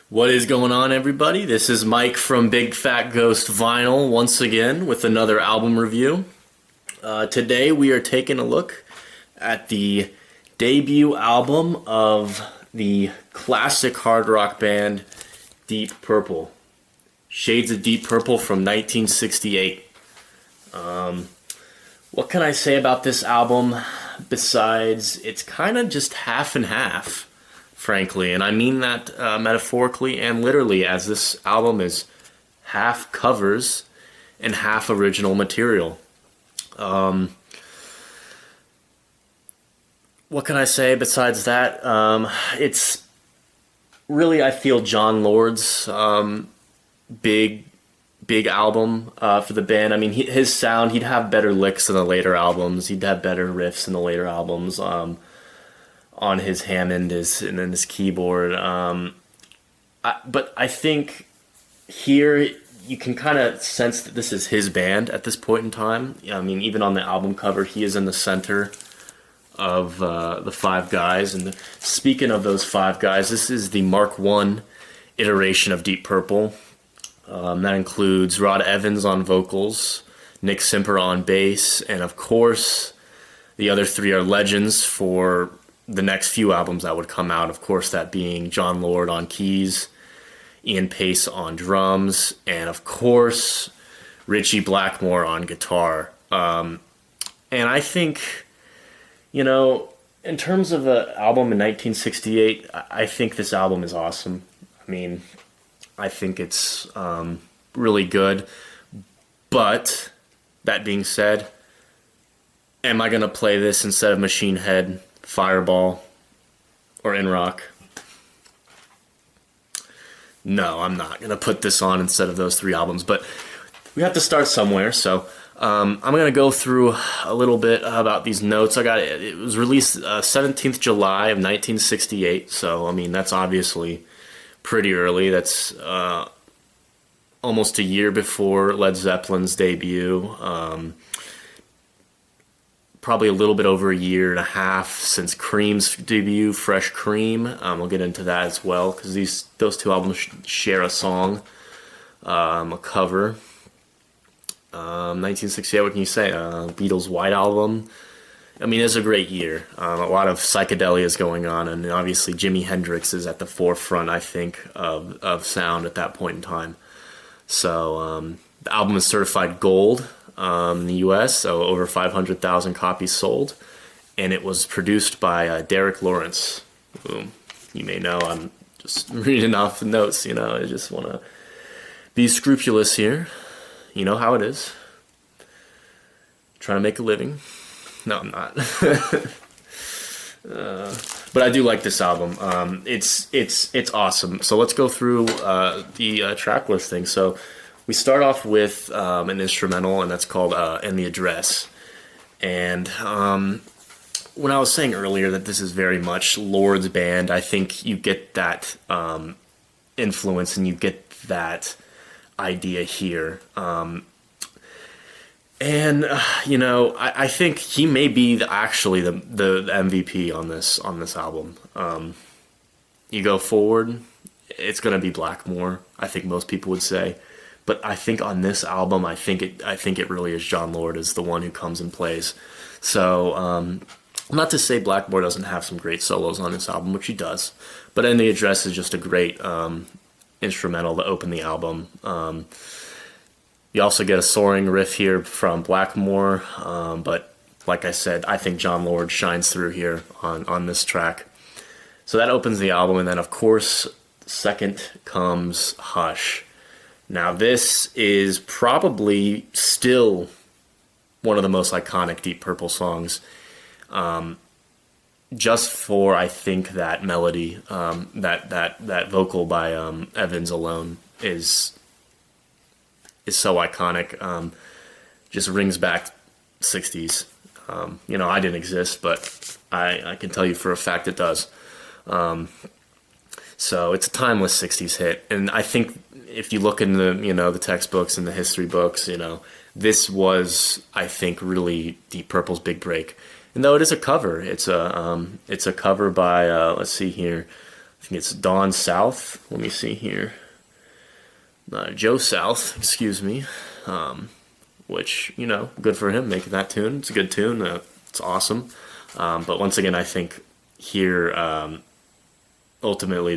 What is going on, everybody? This is Mike from Big Fat Ghost Vinyl once again with another album review. Today we are taking a look at the debut album of the classic hard rock band Deep Purple. Shades of Deep Purple from 1968. What can I say about this album besides it's kind of just half and half, frankly, and I mean that metaphorically and literally, as this album is half covers and half original material. What can I say besides that? It's really, I feel, John Lord's big big album for the band. I mean, his sound, he'd have better licks in the later albums. He'd have better riffs in the later albums on his Hammond and then his keyboard. But I think here you can kind of sense that this is his band at this point in time. I mean, even on the album cover, he is in the center of the five guys. And speaking of those five guys, this is the Mark I iteration of Deep Purple. That includes Rod Evans on vocals, Nick Simper on bass, and of course, the other three are legends for the next few albums that would come out. Of course, that being John Lord on keys, Ian Pace on drums, and of course, Ritchie Blackmore on guitar. And I think, in terms of the album in 1968, I think this album is awesome. I mean, I think it's really good. But, that being said, am I going to play this instead of Machine Head, Fireball, or In Rock? No, I'm not going to put this on instead of those three albums. But we have to start somewhere, so I'm going to go through a little bit about these notes. It was released 17th July of 1968, so I mean, that's obviously pretty early. That's almost a year before Led Zeppelin's debut. Probably a little bit over a year and a half since Cream's debut, Fresh Cream. We'll get into that as well because those two albums share a song, a cover. 1968, what can you say? Beatles' White Album. I mean, it's a great year. A lot of psychedelia is going on, and obviously Jimi Hendrix is at the forefront, I think, of sound at that point in time. So the album is certified gold in the U.S., so over 500,000 copies sold, and it was produced by Derek Lawrence, whom you may know. I'm just reading off the notes, I just want to be scrupulous here. You know how it is. Trying to make a living. No, I'm not. But I do like this album. It's awesome. So let's go through the track listing. So we start off with an instrumental, and that's called "And the Address." And when I was saying earlier that this is very much Lord's band, I think you get that influence and you get that idea here. I think he may be actually the MVP on this album. You go forward, it's going to be Blackmore. I think most people would say, but I think on this album, I think it really is John Lord is the one who comes and plays. So not to say Blackmore doesn't have some great solos on this album, which he does, but "And the Address" is just a great instrumental to open the album. You also get a soaring riff here from Blackmore, but like I said, I think John Lord shines through here on this track. So that opens the album, and then of course, second comes Hush. Now this is probably still one of the most iconic Deep Purple songs. Just for, I think, that melody, that vocal by Evans alone is so iconic. Just rings back 60s. I didn't exist, but I can tell you for a fact it does. So it's a timeless 60s hit. And I think if you look in the textbooks and the history books, this was, I think, really Deep Purple's big break. And though it is a cover, it's a cover by, let's see here, think it's Don South. Let me see here. Joe South, excuse me. Which, you know, good for him making that tune. It's a good tune. It's awesome. But once again, I think here, ultimately,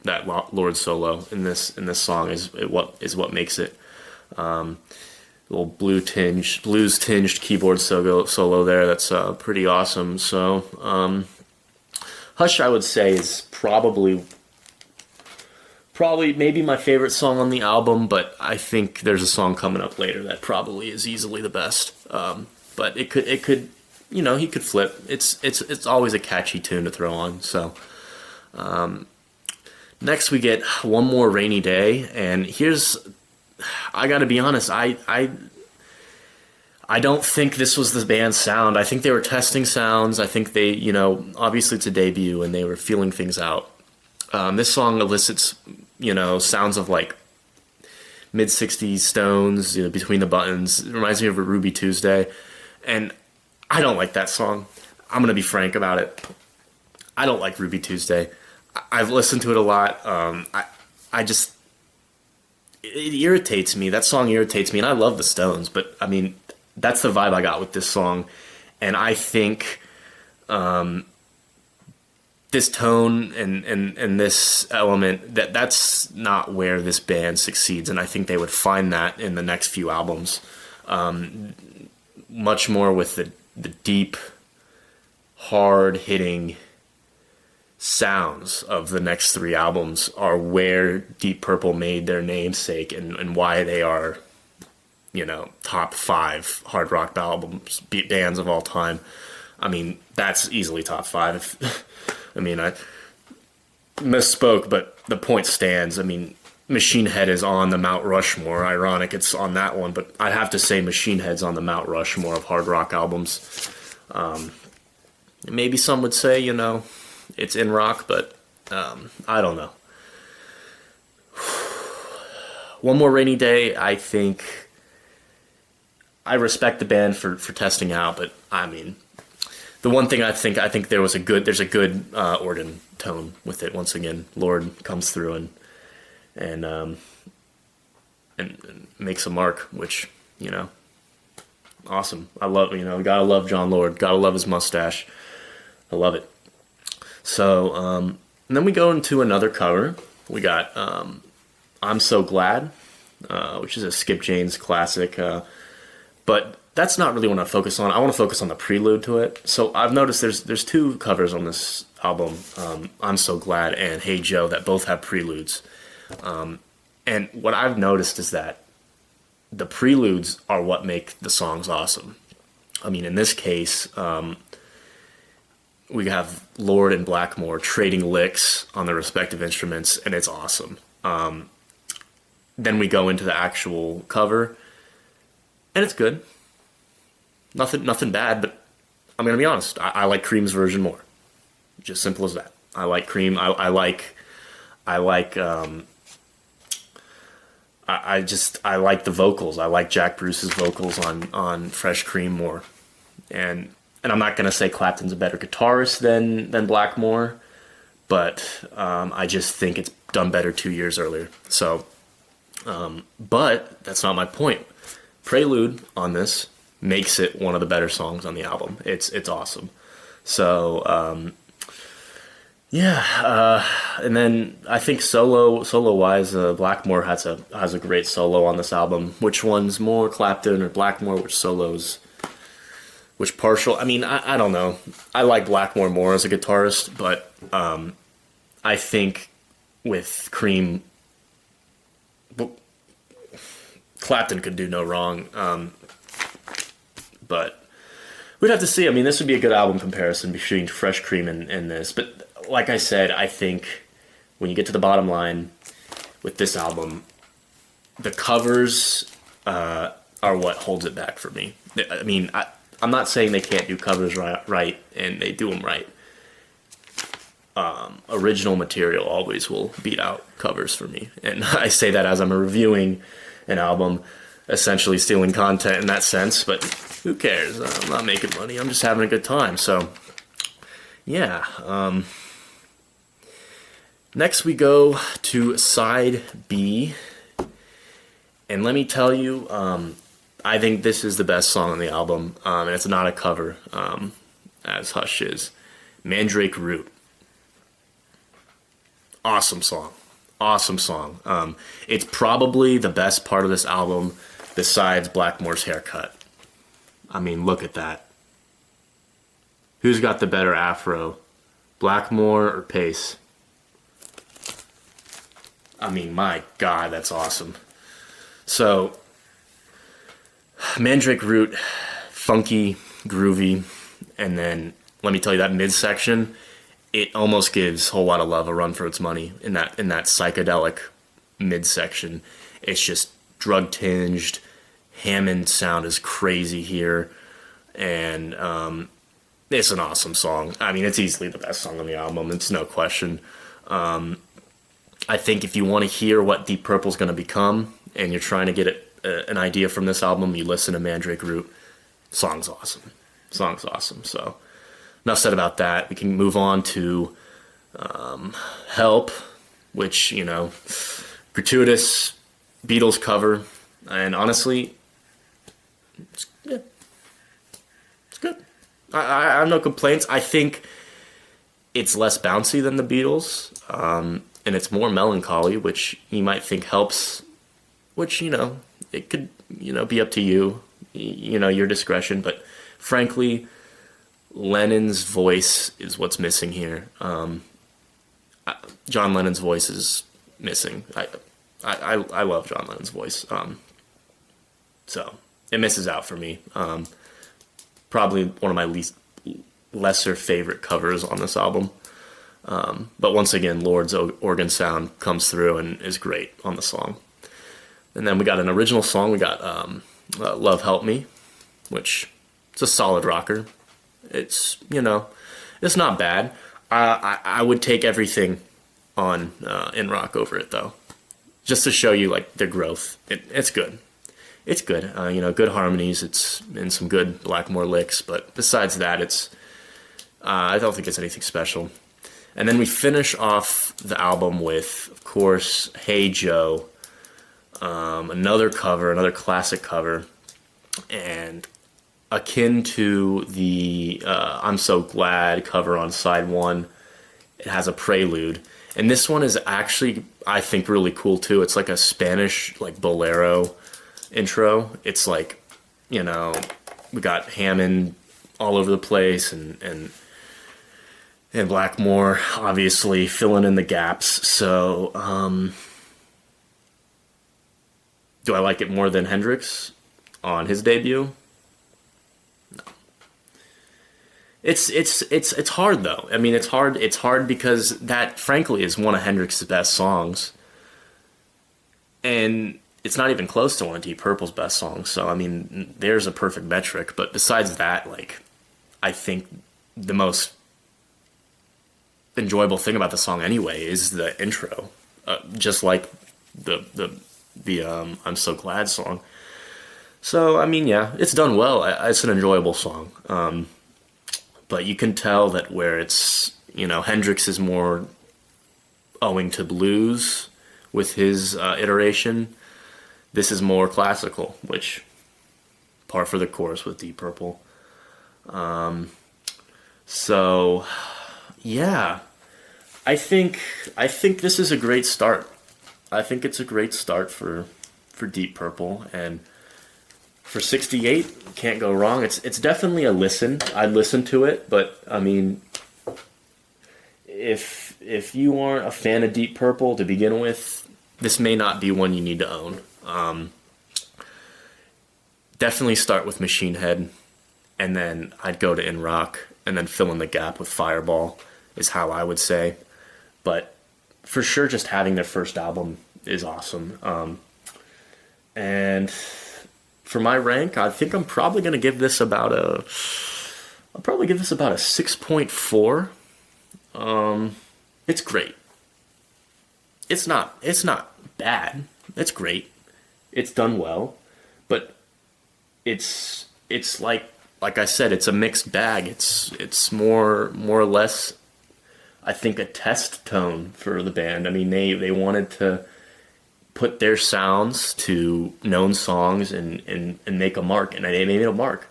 that Lord solo in this song is what makes it. Little blues tinged keyboard solo there. That's pretty awesome. So, Hush, I would say, is probably maybe my favorite song on the album, but I think there's a song coming up later that probably is easily the best. But it could, you know, he could flip. It's always a catchy tune to throw on. So, next we get One More Rainy Day, and I gotta be honest, I don't think this was the band's sound. I think they were testing sounds. I think they, you know, obviously it's a debut and they were feeling things out. This song elicits, you know, sounds of like mid-60s Stones, you know, Between the Buttons. It reminds me of a Ruby Tuesday. And I don't like that song. I'm going to be frank about it. I don't like Ruby Tuesday. I've listened to it a lot. It irritates me. That song irritates me, and I love the Stones, but I mean, that's the vibe I got with this song. And I think this tone and this element, that's not where this band succeeds, and I think they would find that in the next few albums. Much more with the deep, hard-hitting sounds of the next three albums are where Deep Purple made their namesake and why they are, you know, top 5 hard rock bands of all time. I mean, that's easily top 5. I mean, I misspoke, but the point stands. I mean, Machine Head is on the Mount Rushmore. Ironic it's on that one, but I'd have to say Machine Head's on the Mount Rushmore of hard rock albums. Maybe some would say, you know, it's in rock, but I don't know. One More Rainy Day, I think I respect the band for testing out, but I mean, the one thing I think there's a good organ tone with it. Once again, Lord comes through and makes a mark, which, you know, awesome. I love, you know, gotta love John Lord, gotta love his mustache. I love it. So, and then we go into another cover. We got I'm So Glad, which is a Skip James classic, but that's not really what I focus on. I want to focus on the prelude to it. So I've noticed there's 2 covers on this album, I'm So Glad and Hey Joe, that both have preludes. And what I've noticed is that the preludes are what make the songs awesome. I mean, in this case, we have Lord and Blackmore trading licks on their respective instruments, and it's awesome. Then we go into the actual cover, and it's good. Nothing bad, but I'm gonna be honest. I like Cream's version more. Just simple as that. I like Cream. I like the vocals. I like Jack Bruce's vocals on Fresh Cream more, and I'm not gonna say Clapton's a better guitarist than Blackmore, but I just think it's done better 2 years earlier. So, but that's not my point. Prelude on this makes it one of the better songs on the album. It's awesome. So, and then I think solo wise, Blackmore has a great solo on this album. Which one's more Clapton or Blackmore? Which partial? I mean, I don't know. I like Blackmore more as a guitarist, but I think with Cream, Clapton could do no wrong. But we'd have to see. I mean, this would be a good album comparison between Fresh Cream and this. But like I said, I think when you get to the bottom line with this album, the covers are what holds it back for me. I mean, I'm not saying they can't do covers right, and they do them right. Original material always will beat out covers for me. And I say that as I'm reviewing an album, essentially stealing content in that sense, but who cares? I'm not making money. I'm just having a good time. So, yeah. Next we go to side B, and let me tell you, I think this is the best song on the album, and it's not a cover, as Hush is. Mandrake Root. Awesome song. Awesome song. It's probably the best part of this album besides Blackmore's haircut. I mean, look at that. Who's got the better afro? Blackmore or Pace? I mean, my God, that's awesome. So, Mandrake Root, funky, groovy, and then let me tell you that midsection, it almost gives Whole Lotta Love a run for its money in that psychedelic midsection. It's just drug tinged. Hammond sound is crazy here, and it's an awesome song. I mean, it's easily the best song on the album. It's no question. I think if you want to hear what Deep Purple's going to become, and you're trying to get an idea from this album, you listen to Mandrake Root. Song's awesome. Song's awesome. So, enough said about that. We can move on to Help, which, you know, gratuitous Beatles cover. And honestly, yeah, it's good. I have no complaints. I think it's less bouncy than the Beatles, and it's more melancholy, which you might think helps, which, you know, it could, you know, be up to you, you know, your discretion. But frankly, Lennon's voice is what's missing here. John Lennon's voice is missing. I love John Lennon's voice. So it misses out for me. Probably one of my lesser favorite covers on this album. But once again, Lord's organ sound comes through and is great on the song. And then we got an original song. We got Love Help Me, which it's a solid rocker. It's, you know, it's not bad. I would take everything on In Rock over it, though, just to show you, like, the growth. It's good. It's good. You know, good harmonies. It's in some good Blackmore licks. But besides that, it's I don't think it's anything special. And then we finish off the album with, of course, Hey Joe, another cover, another classic cover, and akin to the I'm So Glad cover on side one, it has a prelude. And this one is actually, I think, really cool too. It's like a Spanish, like, bolero intro. It's like, you know, we got Hammond all over the place, and Blackmore obviously filling in the gaps. So, do I like it more than Hendrix on his debut? No. It's hard though. I mean, it's hard because that, frankly, is one of Hendrix's best songs, and it's not even close to one of Deep Purple's best songs. So, I mean, there's a perfect metric. But besides that, like, I think the most enjoyable thing about the song anyway is the intro, just like the I'm So Glad song. So, I mean, yeah, it's done well. It's an enjoyable song. But you can tell that where it's, you know, Hendrix is more owing to blues with his iteration. This is more classical, which par for the course with Deep Purple. So, yeah, I think this is a great start. I think it's a great start for Deep Purple, and for 68, can't go wrong. It's definitely a listen. I'd listen to it, but I mean, if you aren't a fan of Deep Purple to begin with, this may not be one you need to own. Definitely start with Machine Head, and then I'd go to In Rock, and then fill in the gap with Fireball, is how I would say. But for sure, just having their first album is awesome. And for my rank, I think I'm probably going to give this about a 6.4. It's great. It's not bad. It's great. It's done well, but it's like I said, it's a mixed bag. It's more or less. I think, a test tone for the band. I mean, they wanted to put their sounds to known songs and make a mark, and they made a mark.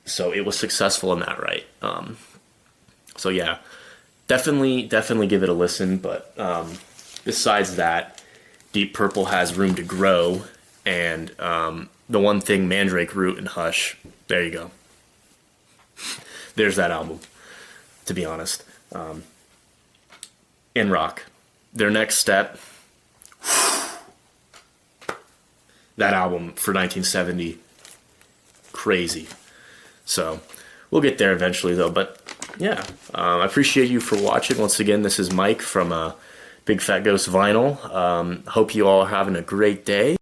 So it was successful in that, right? So yeah, definitely give it a listen. But besides that, Deep Purple has Room to Grow, and the one thing, Mandrake Root and Hush. There you go. There's that album, to be honest. In rock, their next step. That album for 1970, crazy. So we'll get there eventually, though. But yeah, I appreciate you for watching. Once again, this is Mike from Big Fat Ghost Vinyl. Hope you all are having a great day.